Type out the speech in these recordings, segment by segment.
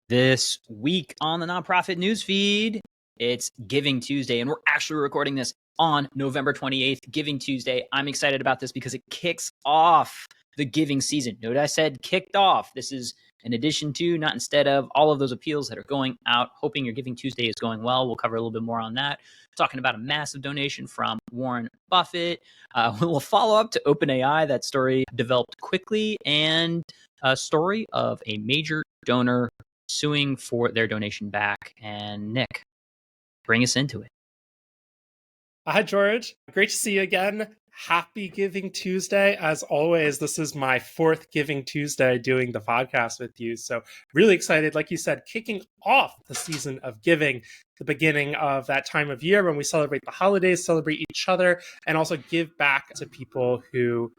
This week on the Nonprofit Newsfeed, it's Giving Tuesday, and we're actually recording this on November 28th, Giving Tuesday. I'm excited about this because it kicks off the giving season. Note I said kicked off. This is in addition to, not instead of, all of those appeals that are going out. Hoping your Giving Tuesday is going well. We'll cover a little bit more on that. Talking about a massive donation from Warren Buffett. We'll follow up to OpenAI. That story developed quickly, and a story of a major donor suing for their donation back. And Nick, bring us into it. Hi, George. Great to see you again. Happy Giving Tuesday. As always, this is my fourth Giving Tuesday doing the podcast with you. So really excited, like you said, kicking off the season of giving, the beginning of that time of year when we celebrate the holidays, celebrate each other, and also give back to people who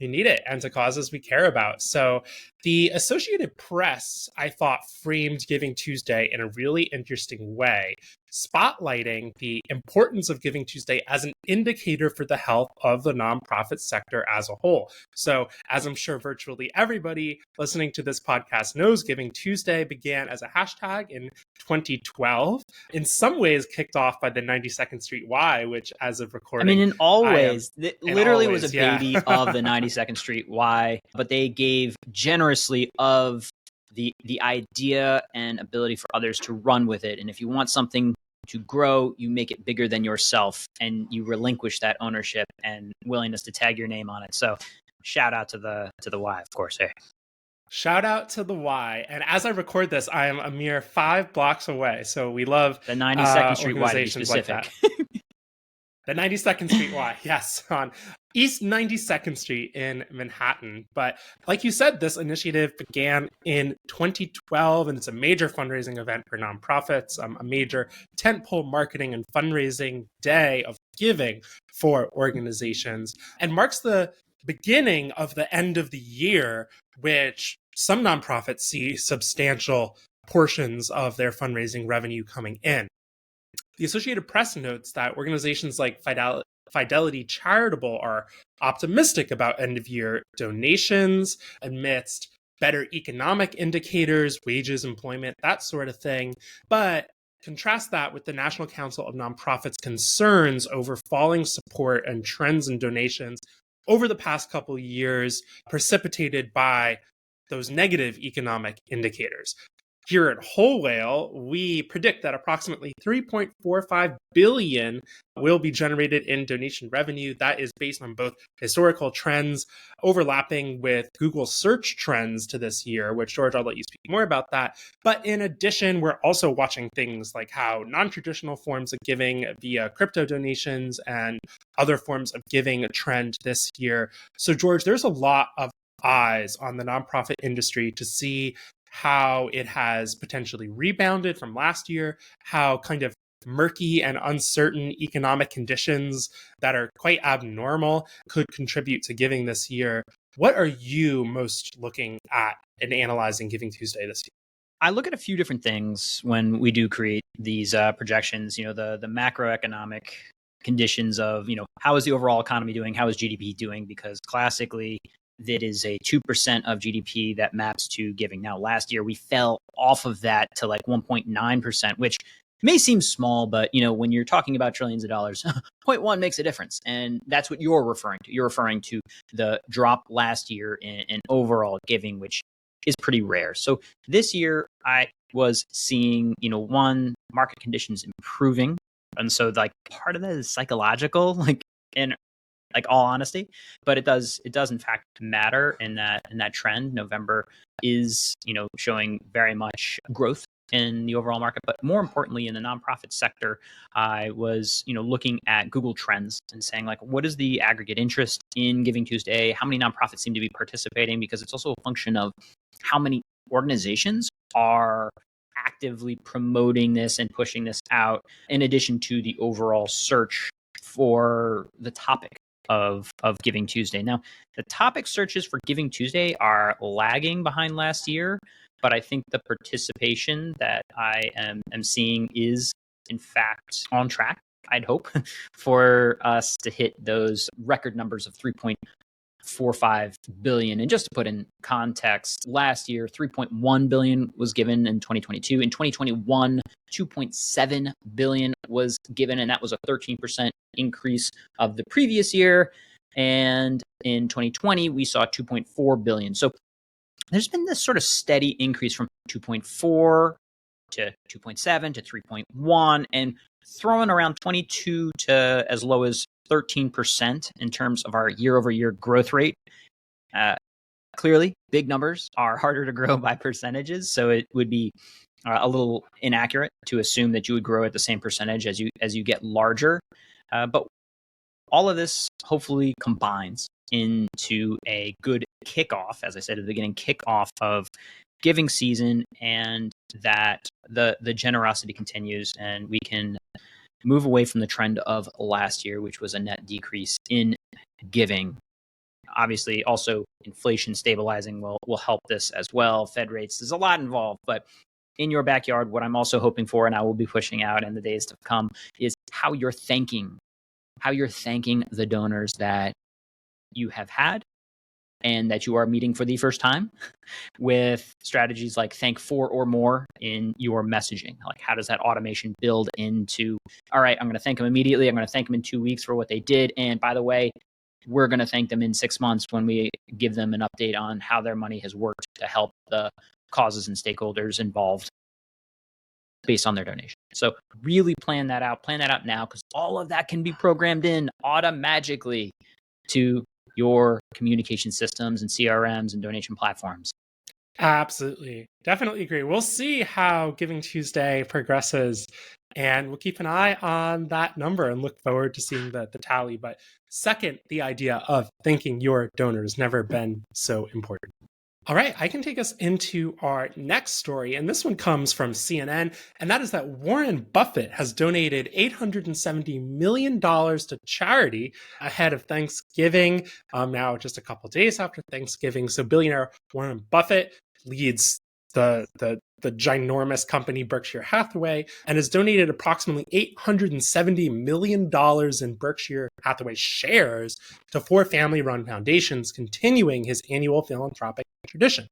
need it and to causes we care about. So the Associated Press, I thought, framed Giving Tuesday in a really interesting way, spotlighting the importance of Giving Tuesday as an indicator for the health of the nonprofit sector as a whole. So as I'm sure virtually everybody listening to this podcast knows, Giving Tuesday began as a hashtag in 2012, in some ways kicked off by the 92nd Street Y, which as of recording... I mean, in all ways, it literally was a baby of the 92nd Street Y, but they gave generously of the idea and ability for others to run with it. And if you want something to grow, you make it bigger than yourself, and you relinquish that ownership and willingness to tag your name on it. So shout out to the Y, of course. Hey. Shout out to the Y. And as I record this, I am a mere 5 blocks away. So we love the 92nd Street Y, to be specific. Like the 92nd Street Y, yes, on East 92nd Street in Manhattan. But like you said, this initiative began in 2012, and it's a major fundraising event for nonprofits, a major tentpole marketing and fundraising day of giving for organizations, and marks the beginning of the end of the year, which some nonprofits see substantial portions of their fundraising revenue coming in. The Associated Press notes that organizations like Fidelity Charitable are optimistic about end-of-year donations amidst better economic indicators, wages, employment, that sort of thing. But contrast that with the National Council of Nonprofits' concerns over falling support and trends in donations over the past couple of years, precipitated by those negative economic indicators. Here at Whole Whale, we predict that approximately $3.45 billion will be generated in donation revenue. That is based on both historical trends overlapping with Google search trends to this year, which, George, I'll let you speak more about that. But in addition, we're also watching things like how non-traditional forms of giving via crypto donations and other forms of giving trend this year. So, George, there's a lot of eyes on the nonprofit industry to see how it has potentially rebounded from last year, how kind of murky and uncertain economic conditions that are quite abnormal could contribute to giving this year. What are you most looking at in analyzing Giving Tuesday this year? I look at a few different things when we do create these projections, the macroeconomic conditions of, how is the overall economy doing? How is GDP doing? Because classically, that is a 2% of GDP that maps to giving. Now, last year, we fell off of that to like 1.9%, which may seem small, but when you're talking about trillions of dollars, 0.1 makes a difference. And that's what you're referring to. You're referring to the drop last year in overall giving, which is pretty rare. So this year, I was seeing, one, market conditions improving. And so like part of that is psychological, in all honesty, but it does in fact matter in that trend. November is, showing very much growth in the overall market, but more importantly in the nonprofit sector, I was, looking at Google Trends and saying what is the aggregate interest in Giving Tuesday? How many nonprofits seem to be participating? Because it's also a function of how many organizations are actively promoting this and pushing this out, in addition to the overall search for the topic of Giving Tuesday. Now, the topic searches for Giving Tuesday are lagging behind last year, but I think the participation that I am seeing is, in fact, on track, I'd hope, for us to hit those record numbers of 4.5 billion. And just to put in context, last year 3.1 billion was given in 2022. In 2021, 2.7 billion was given, and that was a 13% increase of the previous year. And in 2020, we saw 2.4 billion. So there's been this sort of steady increase from 2.4 to 2.7 to 3.1, and throwing around 22 to as low as 13% in terms of our year-over-year growth rate. Clearly, big numbers are harder to grow by percentages, so it would be a little inaccurate to assume that you would grow at the same percentage as you get larger. But all of this hopefully combines into a good kickoff, as I said at the beginning, kickoff of giving season, and that the generosity continues and we can move away from the trend of last year, which was a net decrease in giving. Obviously, also inflation stabilizing will help this as well. Fed rates, there's a lot involved, but in your backyard, what I'm also hoping for, and I will be pushing out in the days to come, is how you're thanking the donors that you have had and that you are meeting for the first time, with strategies like thank for or more in your messaging. Like, how does that automation build into, all right, I'm going to thank them immediately. I'm going to thank them in 2 weeks for what they did. And by the way, we're going to thank them in 6 months when we give them an update on how their money has worked to help the causes and stakeholders involved based on their donation. So really plan that out now, because all of that can be programmed in automatically to your communication systems and CRMs and donation platforms. Absolutely. Definitely agree. We'll see how Giving Tuesday progresses, and we'll keep an eye on that number and look forward to seeing the tally. But second, the idea of thanking your donors never been so important. All right, I can take us into our next story, and this one comes from CNN, and that is that Warren Buffett has donated $870 million to charity ahead of Thanksgiving, now just a couple days after Thanksgiving. So billionaire Warren Buffett leads the ginormous company Berkshire Hathaway and has donated approximately $870 million in Berkshire Hathaway shares to 4 family-run foundations, continuing his annual philanthropic tradition.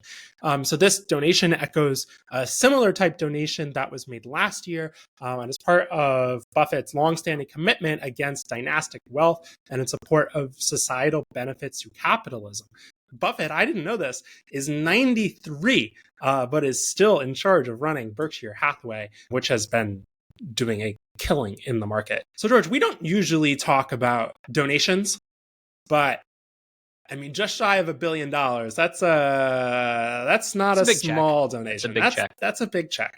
So this donation echoes a similar type donation that was made last year, and is part of Buffett's longstanding commitment against dynastic wealth and in support of societal benefits through capitalism. Buffett, I didn't know this, is 93, but is still in charge of running Berkshire Hathaway, which has been doing a killing in the market. So George, we don't usually talk about donations, but I mean, just shy of $1 billion. That's not a small donation. It's a big check. That's a big check.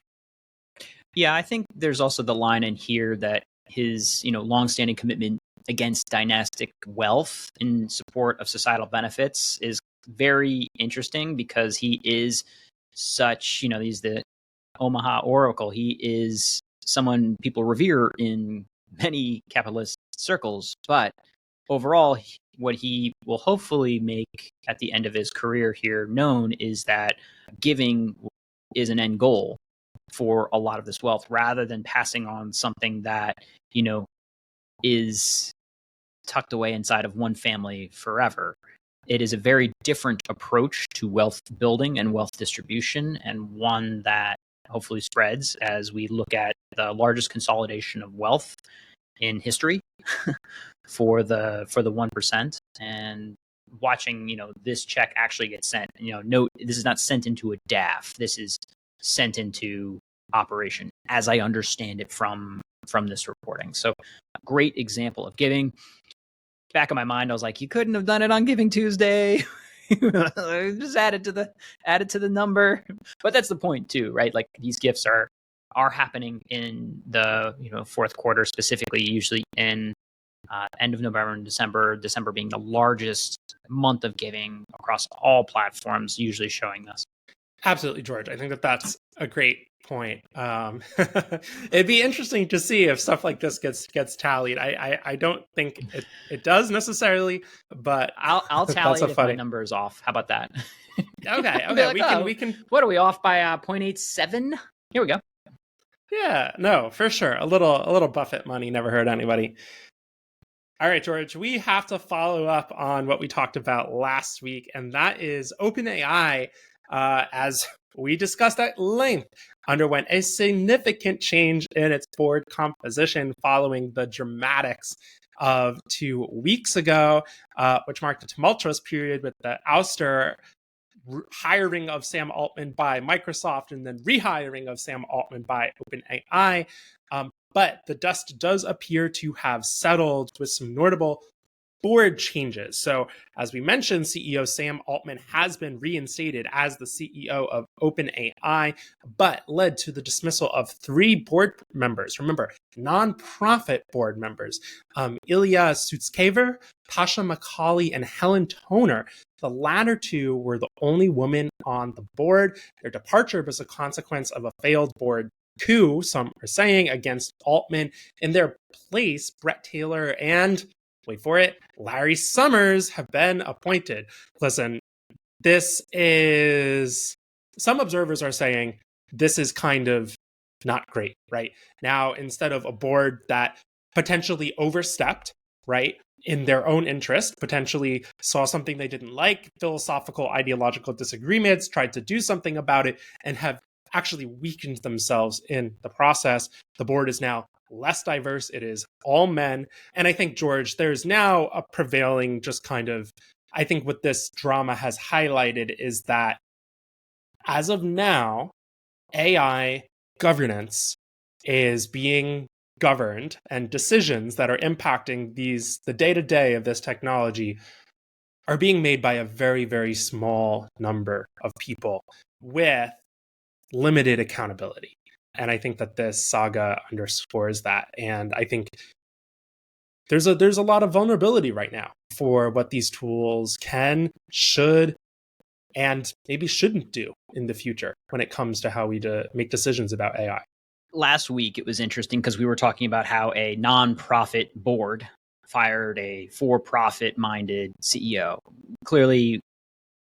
Yeah, I think there's also the line in here that his, longstanding commitment against dynastic wealth in support of societal benefits is very interesting, because he is such, he's the Omaha Oracle. He is someone people revere in many capitalist circles, but overall, what he will hopefully make at the end of his career here known is that giving is an end goal for a lot of this wealth, rather than passing on something that, is tucked away inside of one family forever. It is a very different approach to wealth building and wealth distribution, and one that hopefully spreads as we look at the largest consolidation of wealth in history for the 1%, and watching, this check actually get sent. Note, this is not sent into a DAF. This is sent into operation, as I understand it from this reporting. So a great example of giving. Back in my mind, I was like, you couldn't have done it on Giving Tuesday. Just add it to the number. But that's the point too, right? Like, these gifts are happening in the fourth quarter, specifically, usually in end of November and December. December being the largest month of giving across all platforms, usually showing this. Absolutely, George. I think that that's a great point. It'd be interesting to see if stuff like this gets tallied. I don't think it does necessarily, but I'll tally it if my number is off. How about that? Okay. Like, we can. What are we off by? 0.87. Here we go. Yeah, no, for sure. A little Buffett money never hurt anybody. All right, George, we have to follow up on what we talked about last week, and that is OpenAI, as we discussed at length, underwent a significant change in its board composition following the dramatics of 2 weeks ago, which marked a tumultuous period with the ouster hiring of Sam Altman by Microsoft and then rehiring of Sam Altman by OpenAI. But the dust does appear to have settled with some notable board changes. So, as we mentioned, CEO Sam Altman has been reinstated as the CEO of OpenAI, but led to the dismissal of 3 board members. Remember, nonprofit board members, Ilya Sutskever, Tasha McCauley, and Helen Toner. The latter 2 were the only women on the board. Their departure was a consequence of a failed board coup, some are saying, against Altman. In their place, Bret Taylor and, wait for it, Larry Summers have been appointed. Listen, this is, some observers are saying this is kind of not great, right? Now, instead of a board that potentially overstepped, right, in their own interest, potentially saw something they didn't like, philosophical, ideological disagreements, tried to do something about it, and have actually weakened themselves in the process. The board is now less diverse. It is all men. And I think, George, there's now a prevailing just kind of, I think what this drama has highlighted is that as of now, AI governance is being governed, and decisions that are impacting the day-to-day of this technology are being made by a very, very small number of people with limited accountability. And I think that this saga underscores that. And I think there's a lot of vulnerability right now for what these tools can, should, and maybe shouldn't do in the future when it comes to how we make decisions about AI. Last week, it was interesting because we were talking about how a nonprofit board fired a for-profit minded CEO. Clearly,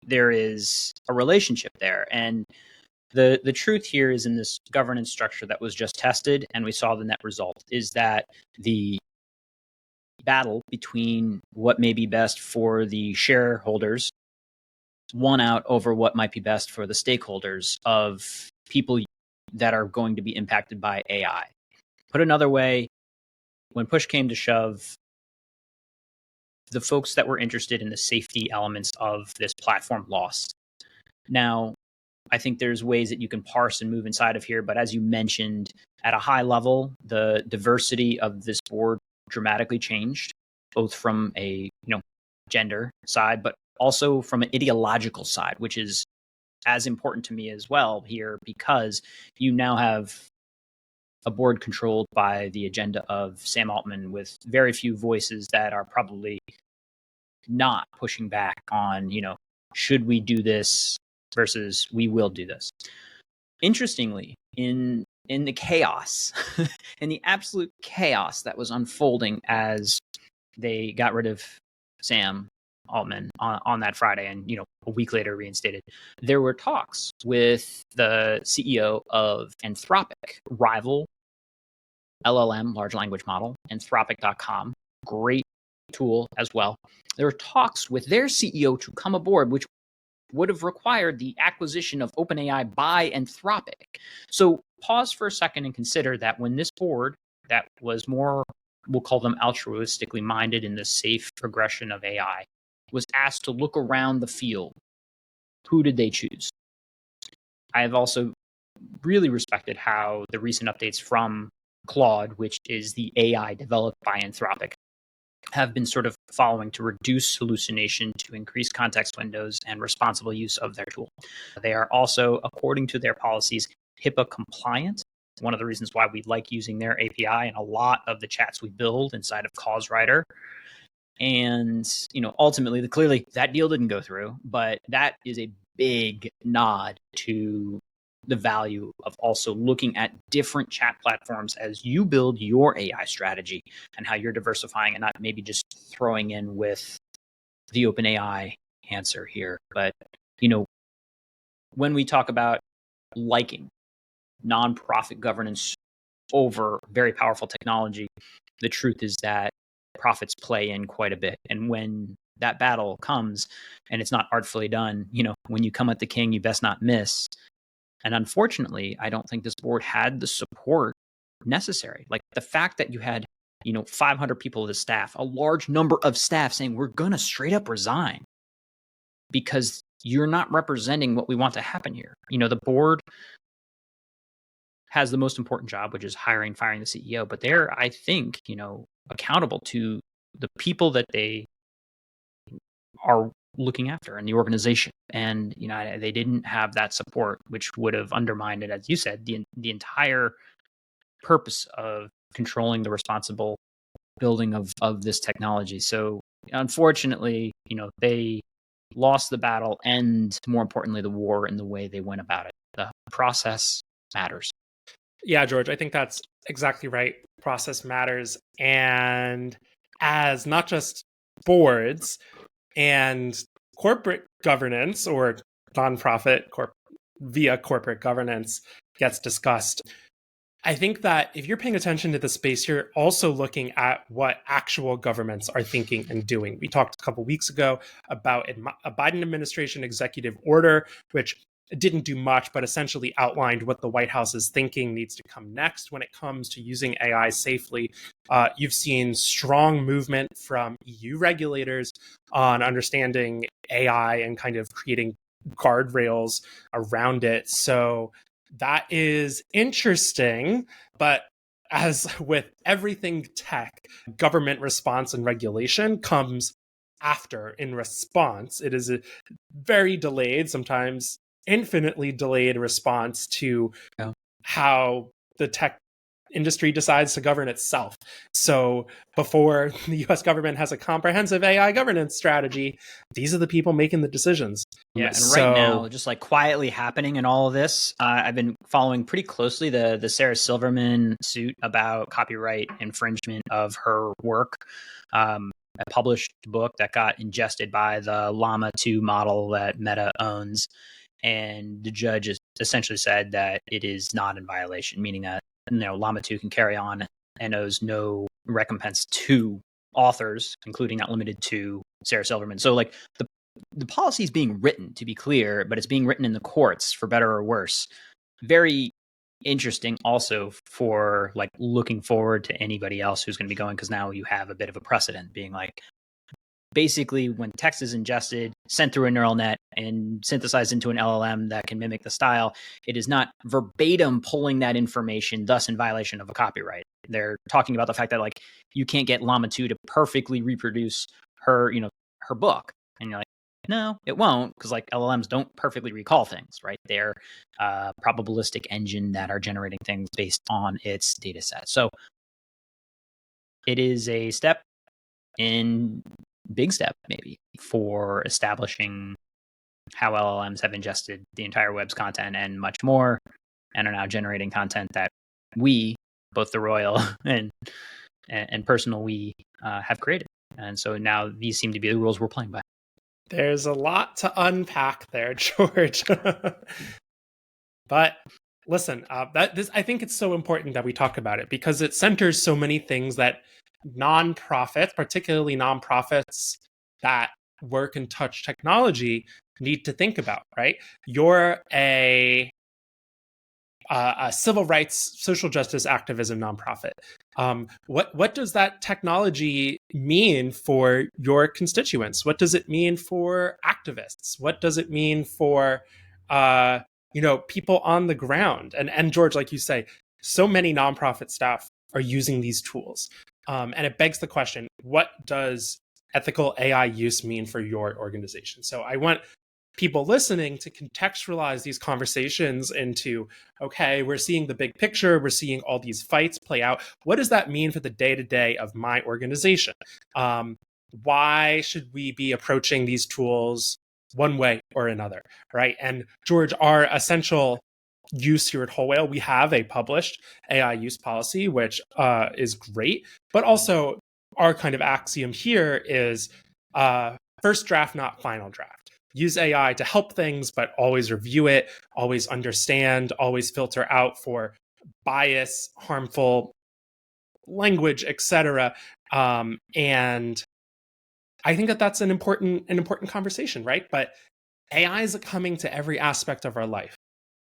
there is a relationship there. And the truth here is in this governance structure that was just tested, and we saw the net result, is that the battle between what may be best for the shareholders won out over what might be best for the stakeholders of people that are going to be impacted by AI. Put another way, when push came to shove, the folks that were interested in the safety elements of this platform lost. Now, I think there's ways that you can parse and move inside of here, but as you mentioned, at a high level, the diversity of this board dramatically changed, both from a gender side, but also from an ideological side, which is as important to me as well here, because you now have a board controlled by the agenda of Sam Altman with very few voices that are probably not pushing back on, should we do this versus we will do this. Interestingly, in the chaos, in the absolute chaos that was unfolding as they got rid of Sam Altman on that Friday and, a week later reinstated, there were talks with the CEO of Anthropic, rival LLM, large language model, Anthropic.com, great tool as well. There were talks with their CEO to come aboard, which would have required the acquisition of OpenAI by Anthropic. So pause for a second and consider that when this board that was more, we'll call them altruistically minded in the safe progression of AI, was asked to look around the field, who did they choose? I have also really respected how the recent updates from Claude, which is the AI developed by Anthropic, have been sort of following to reduce hallucination, to increase context windows, and responsible use of their tool. They are also, according to their policies, HIPAA compliant. One of the reasons why we like using their API in a lot of the chats we build inside of CauseWriter. And, ultimately, clearly that deal didn't go through, but that is a big nod to the value of also looking at different chat platforms as you build your AI strategy and how you're diversifying and not maybe just throwing in with the OpenAI answer here. But, when we talk about liking nonprofit governance over very powerful technology, the truth is that profits play in quite a bit. And when that battle comes and it's not artfully done, when you come at the king, you best not miss. And unfortunately, I don't think this board had the support necessary. Like the fact that you had, 500 people of the staff, a large number of staff saying, we're going to straight up resign because you're not representing what we want to happen here. The board has the most important job, which is hiring, firing the CEO. But they're, I think, accountable to the people that they are looking after in the organization. And, they didn't have that support, which would have undermined it, as you said, the entire purpose of controlling the responsible building of this technology. So unfortunately, they lost the battle and, more importantly, the war in the way they went about it. The process matters. Yeah, George, I think that's exactly right. Process matters. And as not just boards and corporate governance or nonprofit via corporate governance gets discussed, I think that if you're paying attention to the space, you're also looking at what actual governments are thinking and doing. We talked a couple weeks ago about a Biden administration executive order, which didn't do much, but essentially outlined what the White House is thinking needs to come next when it comes to using AI safely. You've seen strong movement from EU regulators on understanding AI and kind of creating guardrails around it. So that is interesting, but as with everything tech, government response and regulation comes after in response. It is a very delayed, sometimes infinitely delayed response to how the tech industry decides to govern itself. So before the US government has a comprehensive AI governance strategy, these are the people making the decisions. Yeah, and right now, just like quietly happening in all of this, I've been following pretty closely the Sarah Silverman suit about copyright infringement of her work. A published book that got ingested by the Llama 2 model that Meta owns. And the judge has essentially said that it is not in violation, meaning that Llama 2 can carry on and owes no recompense to authors, including not limited to Sarah Silverman. So like the policy is being written, to be clear, but it's being written in the courts for better or worse. Very interesting also for like looking forward to anybody else who's going to be going, because now you have a bit of a precedent being like, basically when text is ingested, sent through a neural net and synthesized into an LLM that can mimic the style, it is not verbatim pulling that information, thus in violation of a copyright. They're talking about the fact that like you can't get Llama 2 to perfectly reproduce her, her book. And you're like, no, it won't, because like LLMs don't perfectly recall things, right? They're a probabilistic engine that are generating things based on its data set. So it is a big step maybe for establishing how LLMs have ingested the entire web's content and much more, and are now generating content that we, both the royal and personal we, have created. And so now these seem to be the rules we're playing by. There's a lot to unpack there, George. But listen, I think it's so important that we talk about it because it centers so many things that nonprofits, particularly nonprofits that work and touch technology, need to think about, right? You're a civil rights, social justice activism nonprofit. What does that technology mean for your constituents? What does it mean for activists? What does it mean for people on the ground? And George, like you say, so many nonprofit staff are using these tools. And it begs the question, what does ethical AI use mean for your organization? So I want people listening to contextualize these conversations into, okay, we're seeing the big picture, we're seeing all these fights play out. What does that mean for the day-to-day of my organization? Why should we be approaching these tools one way or another, right? And George, our essential use here at Whole Whale, we have a published AI use policy, which is great, but also our kind of axiom here is first draft, not final draft. Use AI to help things, but always review it, always understand, always filter out for bias, harmful language, etc. And I think that that's an important conversation, right? But AI is coming to every aspect of our life.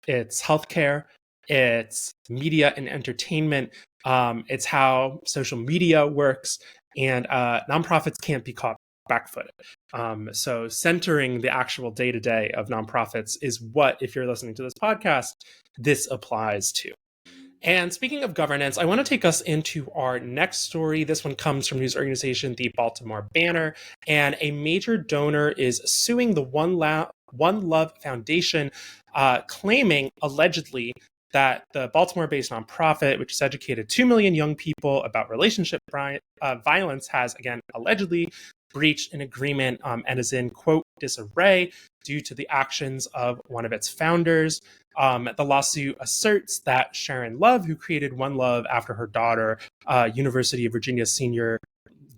It's healthcare, it's media and entertainment, it's how social media works, and nonprofits can't be caught back-footed. So centering the actual day-to-day of nonprofits is what, if you're listening to this podcast, this applies to. And speaking of governance, I want to take us into our next story. This one comes from news organization the Baltimore Banner, and a major donor is suing the One Love Foundation, claiming allegedly that the Baltimore-based nonprofit, which has educated 2 million young people about relationship violence, has again allegedly breached an agreement and is in, quote, disarray due to the actions of one of its founders. The lawsuit asserts that Sharon Love, who created One Love after her daughter, University of Virginia senior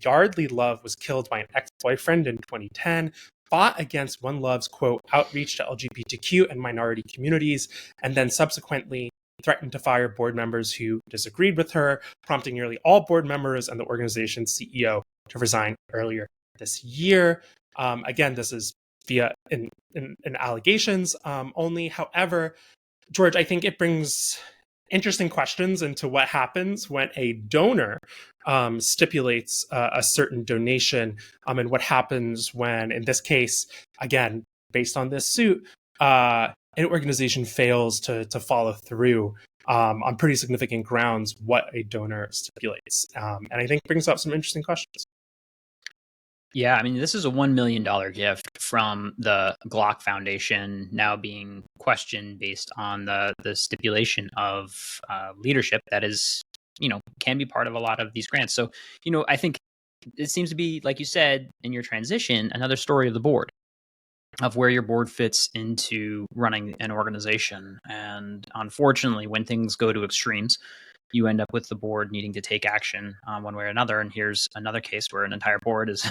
Yardley Love, was killed by an ex-boyfriend in 2010, fought against One Love's, quote, outreach to LGBTQ and minority communities, and then subsequently threatened to fire board members who disagreed with her, prompting nearly all board members and the organization's CEO to resign earlier this year. Again, this is via in allegations only. However, George, I think it brings interesting questions into what happens when a donor stipulates a certain donation, and what happens when, in this case, again, based on this suit, an organization fails to follow through on pretty significant grounds what a donor stipulates. And I think brings up some interesting questions. Yeah, I mean, this is a $1 million gift from the Glock Foundation, now being questioned based on the stipulation of leadership that is, can be part of a lot of these grants. So, I think it seems to be, like you said in your transition, another story of the board, of where your board fits into running an organization. And unfortunately, when things go to extremes, you end up with the board needing to take action one way or another. And here's another case where an entire board is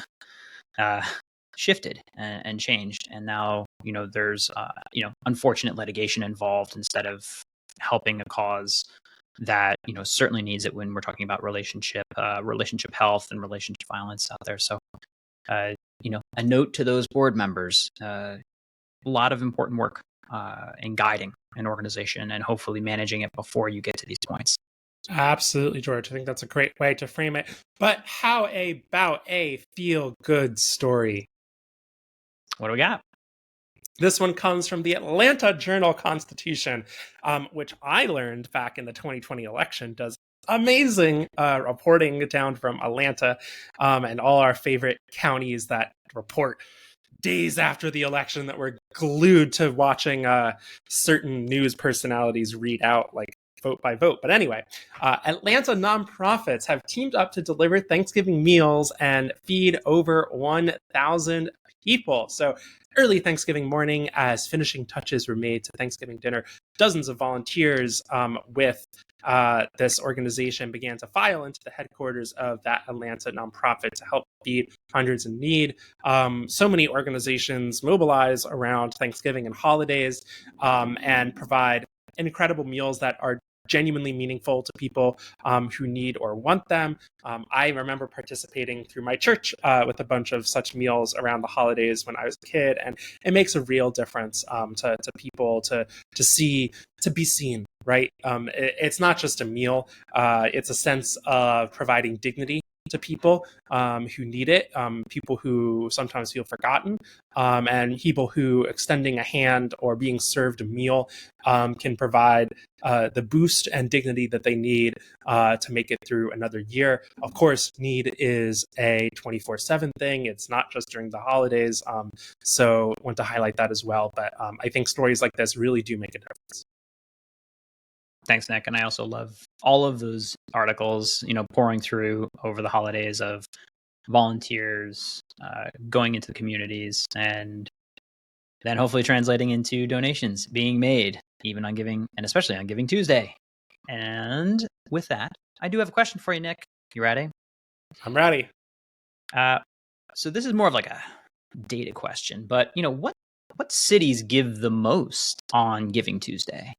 shifted and changed, and now there's unfortunate litigation involved instead of helping a cause that certainly needs it when we're talking about relationship health and relationship violence out there. So a note to those board members: a lot of important work in guiding an organization and hopefully managing it before you get to these points. Absolutely, George. I think that's a great way to frame it. But how about a feel-good story? What do we got? This one comes from the Atlanta Journal-Constitution, which I learned back in the 2020 election does amazing reporting down from Atlanta and all our favorite counties that report days after the election, that we're glued to watching certain news personalities read out like vote by vote. But anyway, Atlanta nonprofits have teamed up to deliver Thanksgiving meals and feed over 1,000 people. So early Thanksgiving morning, as finishing touches were made to Thanksgiving dinner, dozens of volunteers with this organization began to file into the headquarters of that Atlanta nonprofit to help feed hundreds in need. So many organizations mobilize around Thanksgiving and holidays and provide incredible meals that are genuinely meaningful to people who need or want them. I remember participating through my church with a bunch of such meals around the holidays when I was a kid, and it makes a real difference to people to be seen, right? It's not just a meal. It's a sense of providing dignity to people who need it, people who sometimes feel forgotten, and people who extending a hand or being served a meal can provide the boost and dignity that they need to make it through another year. Of course, need is a 24/7 thing. It's not just during the holidays. So I want to highlight that as well. But I think stories like this really do make a difference. Thanks, Nick. And I also love all of those articles, pouring through over the holidays of volunteers going into the communities and then hopefully translating into donations being made, even on Giving, and especially on Giving Tuesday. And with that, I do have a question for you, Nick. You ready? I'm ready. So this is more of like a data question, but what cities give the most on Giving Tuesday,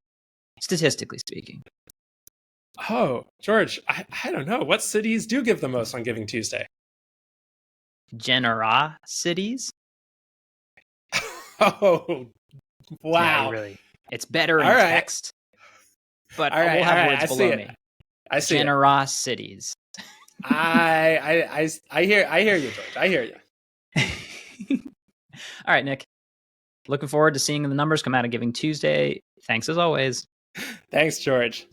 statistically speaking? Oh, George, I don't know. What cities do give the most on Giving Tuesday? Generosities. Oh, wow. It's better in All right. text, but All right. we'll All have right. words I see below it. me. I see it. Generosities. I hear you, George. I hear you. All right, Nick. Looking forward to seeing the numbers come out of Giving Tuesday. Thanks as always. Thanks, George.